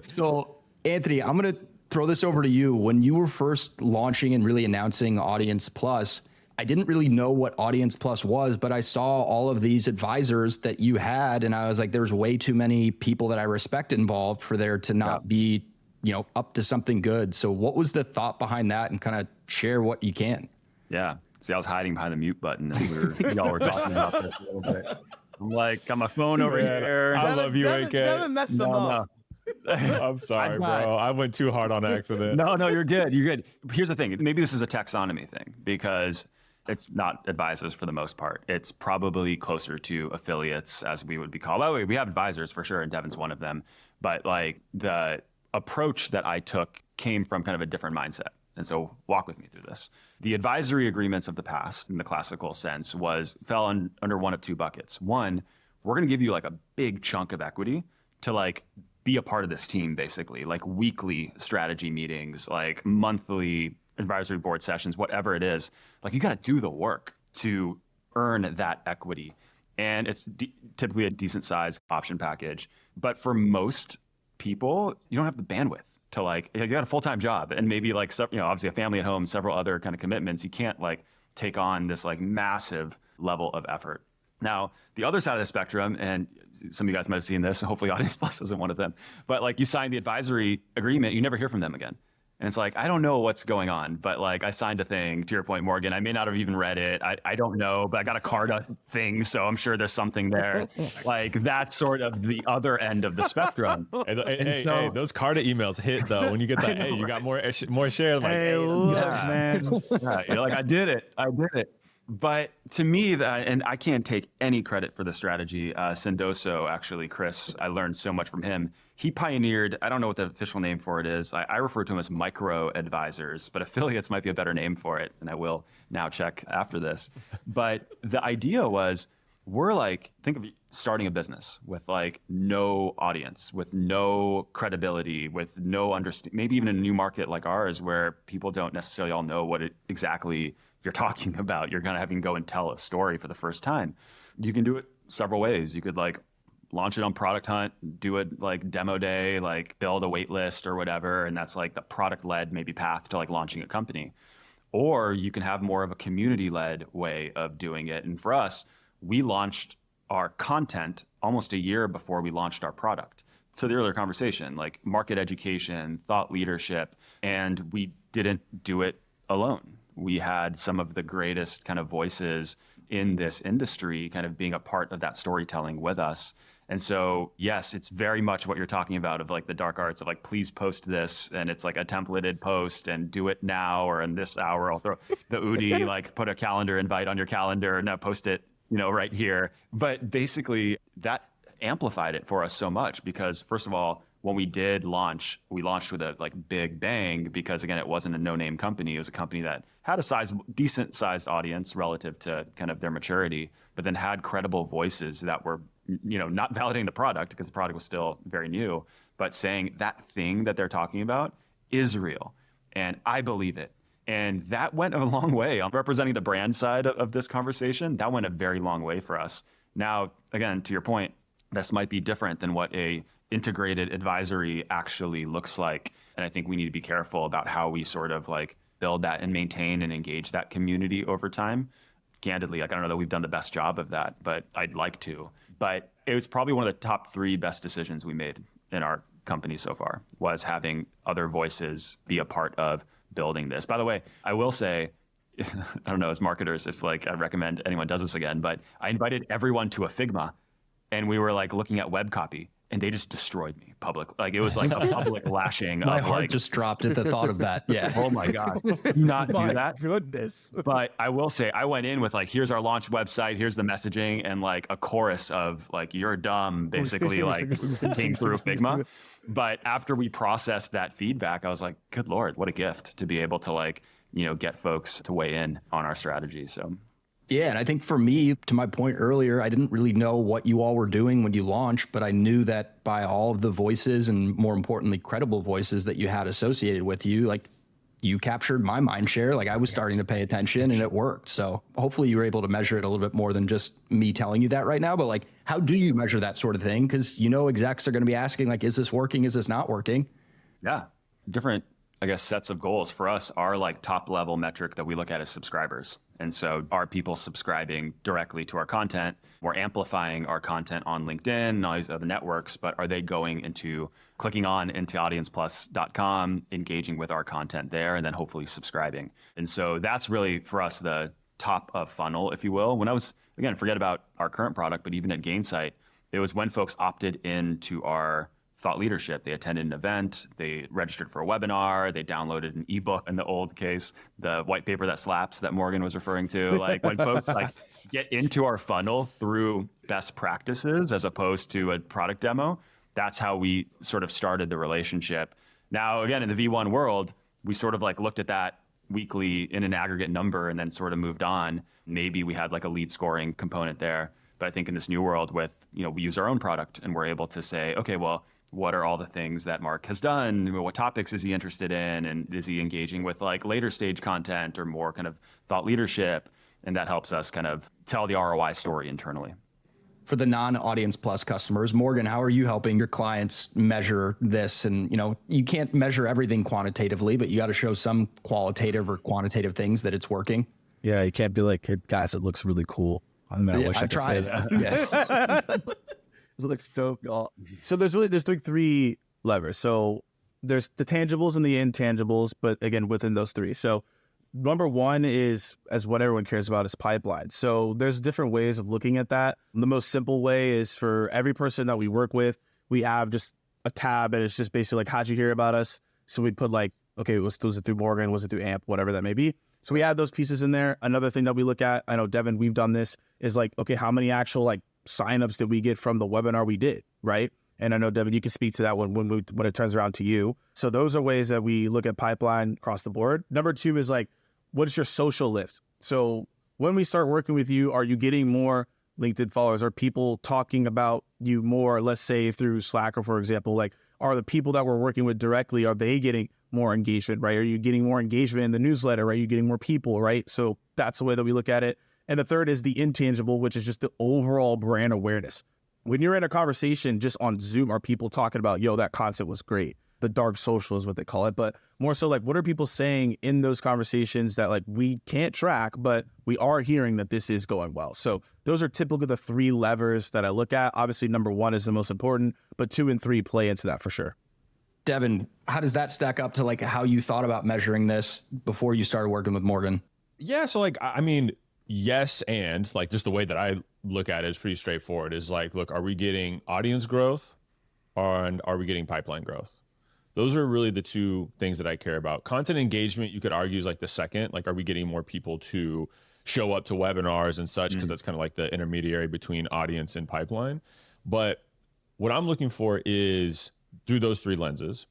So, Anthony, I'm going to throw this over to you. When you were first launching and really announcing Audience Plus, I didn't really know what Audience Plus was, but I saw all of these advisors that you had, and I was like, there's way too many people that I respect involved for there to not be, you know, up to something good. So what was the thought behind that, and kind of share what you can? Yeah. See, I was hiding behind the mute button and y'all were talking about this a little bit. I'm like, got my phone over here. I love you, AK. Devin messed them up. I'm sorry, bro. I went too hard on accident. No, you're good. You're good. Here's the thing. Maybe this is a taxonomy thing, because it's not advisors for the most part. It's probably closer to affiliates, as we would be called. By the way, we have advisors for sure, and Devin's one of them. But like, the approach that I took came from kind of a different mindset. And so walk with me through this. The advisory agreements of the past, in the classical sense, fell under one of two buckets. One, we're going to give you like a big chunk of equity to like be a part of this team, basically, like weekly strategy meetings, like monthly advisory board sessions, whatever it is. Like, you got to do the work to earn that equity. And it's typically a decent sized option package. But for most people, you don't have the bandwidth to, like, you got a full-time job and maybe like, you know, obviously a family at home, several other kind of commitments. You can't like take on this like massive level of effort. Now, the other side of the spectrum, and some of you guys might have seen this, hopefully Audience Plus isn't one of them, but like, you sign the advisory agreement, you never hear from them again. And it's like, I don't know what's going on, but like, I signed a thing, to your point, Morgan. I may not have even read it. I don't know, but I got a Carta thing, so I'm sure there's something there. Like, that's sort of the other end of the spectrum. Hey, those Carta emails hit, though. When you get that, hey, you got more shares. Like, Hey, look, man. Yeah, you're like, I did it. But to me, and I can't take any credit for the strategy. Sendoso, actually, Chris, I learned so much from him. He pioneered, I don't know what the official name for it is. I refer to them as micro advisors, but affiliates might be a better name for it. And I will now check after this. But the idea was, we're like, think of starting a business with like no audience, with no credibility, with no understanding, maybe even in a new market like ours where people don't necessarily all know what exactly you're talking about. You're going to have to go and tell a story for the first time. You can do it several ways. You could like launch it on Product Hunt, do it like demo day, like build a wait list or whatever. And that's like the product led maybe path to like launching a company. Or you can have more of a community led way of doing it. And for us, we launched our content almost a year before we launched our product. To the earlier conversation, like market education, thought leadership, and we didn't do it alone. We had some of the greatest kind of voices in this industry kind of being a part of that storytelling with us. And so, yes, it's very much what you're talking about of like the dark arts of like, please post this. And it's like a templated post and do it now, or in this hour, I'll throw the Udi, like put a calendar invite on your calendar and now post it, you know, right here. But basically that amplified it for us so much because, first of all, when we did launch, we launched with a like big bang because, again, it wasn't a no-name company. It was a company that had a decent sized audience relative to kind of their maturity, but then had credible voices that were, you know, not validating the product because the product was still very new, but saying that thing that they're talking about is real. And I believe it. And that went a long way. I'm representing the brand side of this conversation. That went a very long way for us. Now, again, to your point, this might be different than what a integrated advisory actually looks like. And I think we need to be careful about how we sort of like build that and maintain and engage that community over time. candidly. Like, I don't know that we've done the best job of that, but I'd like to. But it was probably one of the top 3 best decisions we made in our company so far, was having other voices be a part of building this. By the way, I will say, I don't know, as marketers, if like I'd recommend anyone does this again, but I invited everyone to a Figma, and we were like looking at web copy, and they just destroyed me public. Like, it was like a public lashing. My of heart like, just dropped at the thought of that. Yeah. oh my God, do not do that. Goodness. But I will say, I went in with like, here's our launch website, here's the messaging, and like a chorus of like, you're dumb, basically, like came through Figma. But after we processed that feedback, I was like, good Lord, what a gift to be able to like, get folks to weigh in on our strategy. So Yeah, and I think for me, to my point earlier, I didn't really know what you all were doing when you launched, but I knew that by all of the voices and more importantly, credible voices that you had associated with you, like you captured my mind share. Like I was starting to pay attention and it worked. So hopefully you were able to measure it a little bit more than just me telling you that right now. But like, how do you measure that sort of thing? Because execs are going to be asking like, is this working? Is this not working? Yeah, different, I guess, sets of goals. For us, our like top level metric that we look at is subscribers. And so are people subscribing directly to our content? We're amplifying our content on LinkedIn and all these other networks, but are they going into clicking on into AudiencePlus.com, engaging with our content there, and then hopefully subscribing? And so that's really for us the top of funnel, if you will. When I was, again, forget about our current product, but even at Gainsight, it was when folks opted into our thought leadership. They attended an event, they registered for a webinar, they downloaded an ebook in the old case, the white paper that slaps that Morgan was referring to. Like when folks like get into our funnel through best practices as opposed to a product demo, that's how we sort of started the relationship. Now, again, in the V1 world, we sort of like looked at that weekly in an aggregate number and then sort of moved on. Maybe we had like a lead scoring component there. But I think in this new world with, we use our own product and we're able to say, okay, well, what are all the things that Mark has done? What topics is he interested in? And is he engaging with like later stage content or more kind of thought leadership? And that helps us kind of tell the ROI story internally. For the non-Audience Plus customers, Morgan, how are you helping your clients measure this? And, you can't measure everything quantitatively, but you got to show some qualitative or quantitative things that it's working. Yeah, you can't be like, hey, guys, it looks really cool. I wish I could say that. Yeah. It looks dope, y'all. So there's like 3 levers. So there's the tangibles and the intangibles, but again, within those 3. So number 1 is, as what everyone cares about, is pipeline. So there's different ways of looking at that. The most simple way is for every person that we work with, we have just a tab and it's just basically like, how'd you hear about us? So we put like, okay, was it through Morgan? Was it through AMP? Whatever that may be. So we add those pieces in there. Another thing that we look at, I know Devin, we've done this, is like, okay, how many actual like signups did we get from the webinar we did, right? And I know, Devin, you can speak to that when it turns around to you. So those are ways that we look at pipeline across the board. Number 2 is like, what is your social lift? So when we start working with you, are you getting more LinkedIn followers? Are people talking about you more, let's say through Slack, or for example, like, are the people that we're working with directly, are they getting more engagement, right? Are you getting more engagement in the newsletter? Are you getting more people, right? So that's the way that we look at it. And the third is the intangible, which is just the overall brand awareness. When you're in a conversation just on Zoom, are people talking about, yo, that concept was great? The dark social is what they call it. But more so like, what are people saying in those conversations that like we can't track, but we are hearing that this is going well? So those are typically the 3 levers that I look at. Obviously, number 1 is the most important, but 2 and 3 play into that for sure. Devin, how does that stack up to like how you thought about measuring this before you started working with Morgan? Yeah. So like, I mean, yes. And like, just the way that I look at it is pretty straightforward. Is like, look, are we getting audience growth and are we getting pipeline growth? Those are really the 2 things that I care about. Content engagement, you could argue, is like the second. Like, are we getting more people to show up to webinars and such? Because that's kind of like the intermediary between audience and pipeline. But what I'm looking for is through those 3 lenses,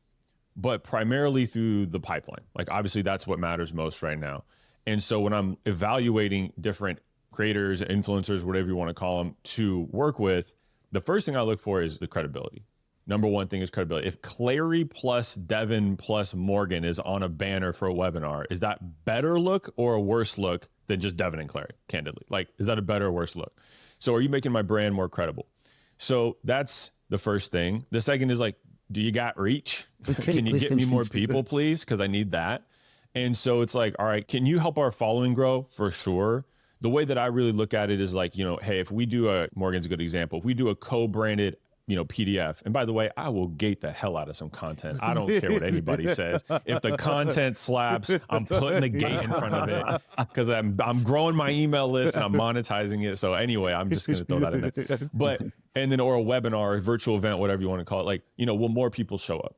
but primarily through the pipeline. Like, obviously, that's what matters most right now. And so when I'm evaluating different creators, influencers, whatever you want to call them, to work with, the first thing I look for is the credibility. Number 1 thing is credibility. If Clari plus Devin plus Morgan is on a banner for a webinar, is that better look or a worse look than just Devin and Clari, candidly? Like, is that a better or worse look? So are you making my brand more credible? So that's the first thing. The second is like, do you got reach? Can you get me more people, please? Because I need that. And so it's like, all right, can you help our following grow? For sure. the way that I really look at it is like, hey, if we do Morgan's a good example. If we do a co-branded, PDF, and by the way, I will gate the hell out of some content. I don't care what anybody says. If the content slaps, I'm putting a gate in front of it because I'm growing my email list and I'm monetizing it. So anyway, I'm just going to throw that in there. But, and then, or a webinar, or a virtual event, whatever you want to call it, like, will more people show up?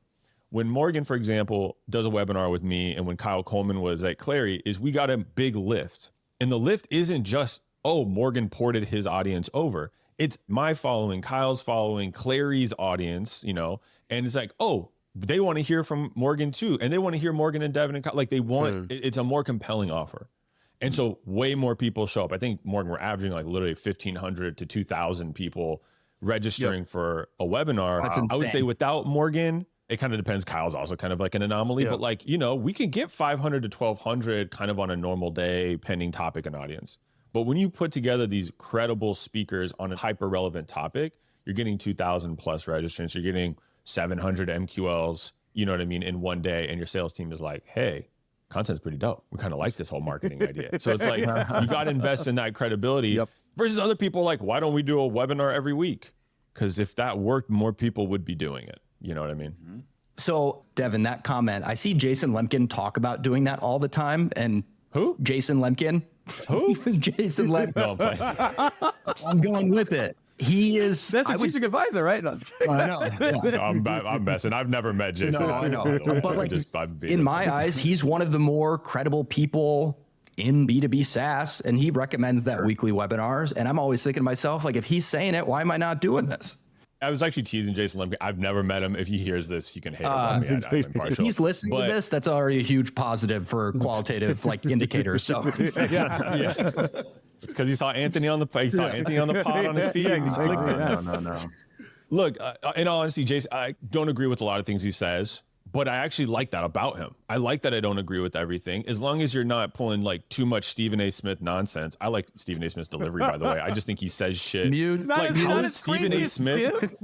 When Morgan, for example, does a webinar with me, and when Kyle Coleman was at Clari, is we got a big lift. And the lift isn't just, oh, Morgan ported his audience over. It's my following, Kyle's following, Clari's audience, and it's like, oh, they want to hear from Morgan too. And they want to hear Morgan and Devin and Kyle. Like they want, it's a more compelling offer. And so way more people show up. I think, Morgan, we're averaging like literally 1,500 to 2,000 people registering for a webinar. That's insane. I would say without Morgan, it kind of depends. Kyle's also kind of like an anomaly, but like, we can get 500 to 1,200 kind of on a normal day, pending topic and audience. But when you put together these credible speakers on a hyper relevant topic, you're getting 2,000 plus registrants. You're getting 700 MQLs, in one day. And your sales team is like, hey, content's pretty dope. We kind of like this whole marketing idea. So it's like, you got to invest in that credibility versus other people like, why don't we do a webinar every week? Because if that worked, more people would be doing it. You know what I mean? Mm-hmm. So Devin, that comment, I see Jason Lemkin talk about doing that all the time. And who? Jason Lemkin. Who? Jason Lemkin. No, I'm playing. I'm going with it. He is. That's a strategic advisor, right? No, I know. Yeah. No, I'm messing. I've never met Jason. No, I know. But like, in my eyes, he's one of the more credible people in B2B SaaS, and he recommends that weekly webinars. And I'm always thinking to myself, like, if he's saying it, why am I not doing this? I was actually teasing Jason Lemkin. I've never met him. If he hears this, you can hate him on me. I'm if he's listening to this, that's already a huge positive for qualitative indicators. So yeah. It's because he saw Anthony on the pod on his feed. Exactly. No. Look, in all honesty, Jason, I don't agree with a lot of things he says, but I actually like that about him. I like that I don't agree with everything, as long as you're not pulling like too much Stephen A. Smith nonsense. I like Stephen A. Smith's delivery, by the way. I just think he says shit. How is Stephen A. Smith?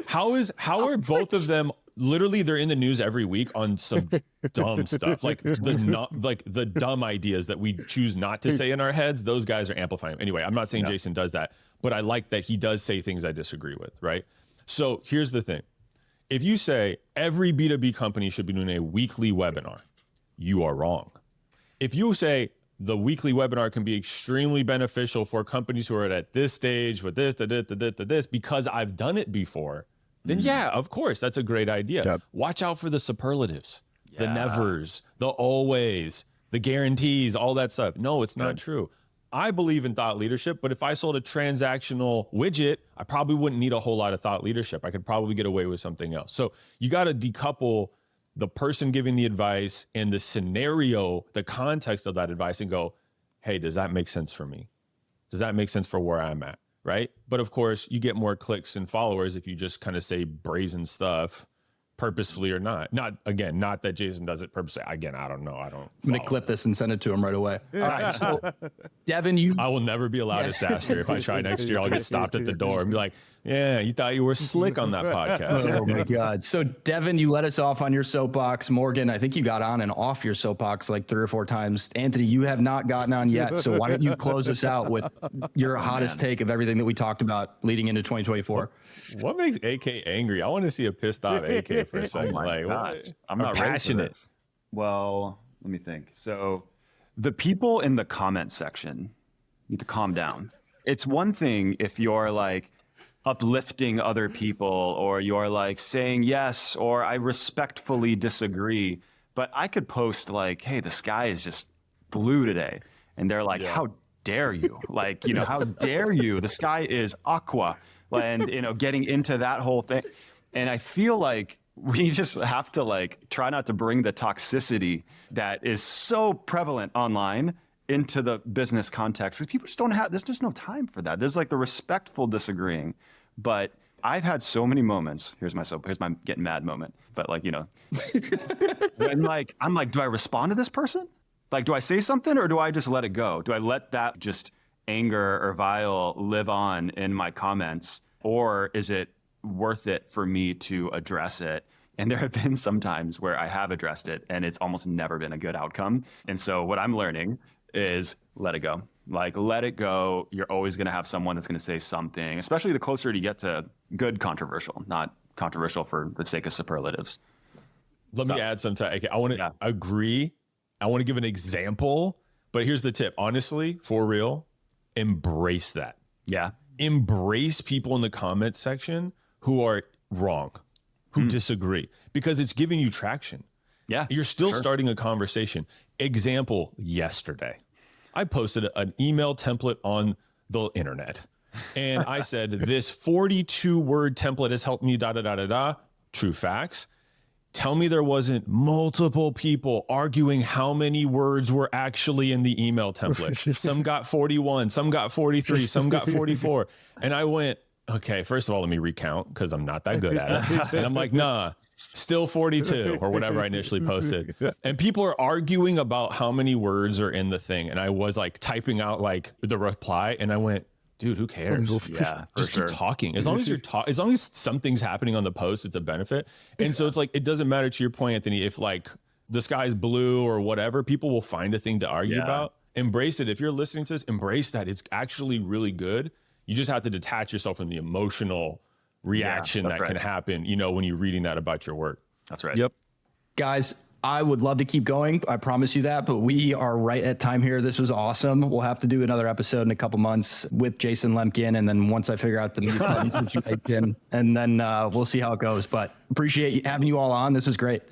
How are both of them? Literally, they're in the news every week on some dumb stuff, like the dumb ideas that we choose not to say in our heads. Those guys are amplifying. Anyway, I'm not saying Jason does that, but I like that he does say things I disagree with. Right. So here's the thing. If you say every B2B company should be doing a weekly webinar, you are wrong. If you say the weekly webinar can be extremely beneficial for companies who are at this stage with this, because I've done it before, then yeah, of course, that's a great idea. Yep. Watch out for the superlatives, the nevers, the always, the guarantees, all that stuff. No, it's not true. I believe in thought leadership, but if I sold a transactional widget, I probably wouldn't need a whole lot of thought leadership. I could probably get away with something else. So you got to decouple the person giving the advice and the scenario, the context of that advice, and go, hey, does that make sense for me? Does that make sense for where I'm at? Right. But of course, you get more clicks and followers if you just kind of say brazen stuff, purposefully or not. Not that Jason does it purposely. Again, I don't know. I'm going to clip this and send it to him right away. All right. So, Devin, I will never be allowed to SaaS here. If I try next year, I'll get stopped at the door and be like, yeah, you thought you were slick on that podcast. Oh my God. So Devin, you let us off on your soapbox. Morgan, I think you got on and off your soapbox like 3 or 4 times. Anthony, you have not gotten on yet. So why don't you close us out with your hottest take of everything that we talked about leading into 2024? What makes AK angry? I want to see a pissed off AK for a second. I'm not passionate. Well, let me think. So the people in the comment section need to calm down. It's one thing if you're like uplifting other people, or you're like saying yes, or I respectfully disagree, but I could post like, hey, the sky is just blue today, and they're like, how dare you? Like, how dare you? The sky is aqua, and getting into that whole thing. And I feel like we just have to like try not to bring the toxicity that is so prevalent online into the business context, because people just don't have, there's just no time for that. There's like the respectful disagreeing, but I've had so many moments. Here's my getting mad moment. But when I'm like, do I respond to this person? Like, do I say something, or do I just let it go? Do I let that just anger or vile live on in my comments, or is it worth it for me to address it? And there have been some times where I have addressed it and it's almost never been a good outcome. And so what I'm learning is let it go. Like, let it go. You're always going to have someone that's going to say something, especially the closer you get to good controversial, not controversial for the sake of superlatives. Let me add some time. I want to agree. I want to give an example, but here's the tip. Honestly, for real, embrace that. Yeah. Embrace people in the comment section who are wrong, who disagree, because it's giving you traction. Yeah. You're still starting a conversation. Example, yesterday, I posted an email template on the internet. And I said, this 42-word template has helped me, True facts. Tell me there wasn't multiple people arguing how many words were actually in the email template. Some got 41, some got 43, some got 44. And I went, okay, first of all, let me recount because I'm not that good at it. And I'm like, nah, still 42 or whatever I initially posted. And people are arguing about how many words are in the thing. And I was like typing out like the reply and I went, dude, who cares? Yeah, just keep talking. As long as you're as long as something's happening on the post, it's a benefit. And so it's like, it doesn't matter, to your point, Anthony, if like the sky's blue or whatever, people will find a thing to argue about. Embrace it. If you're listening to this, embrace that. It's actually really good. You just have to detach yourself from the emotional reaction that can happen, you know, when you're reading that about your work. That's right. Yep. Guys, I would love to keep going. I promise you that, but we are right at time here. This was awesome. We'll have to do another episode in a couple months with Jason Lemkin. And then once I figure out the mute buttons that you typed in, and then we'll see how it goes. But appreciate having you all on. This was great.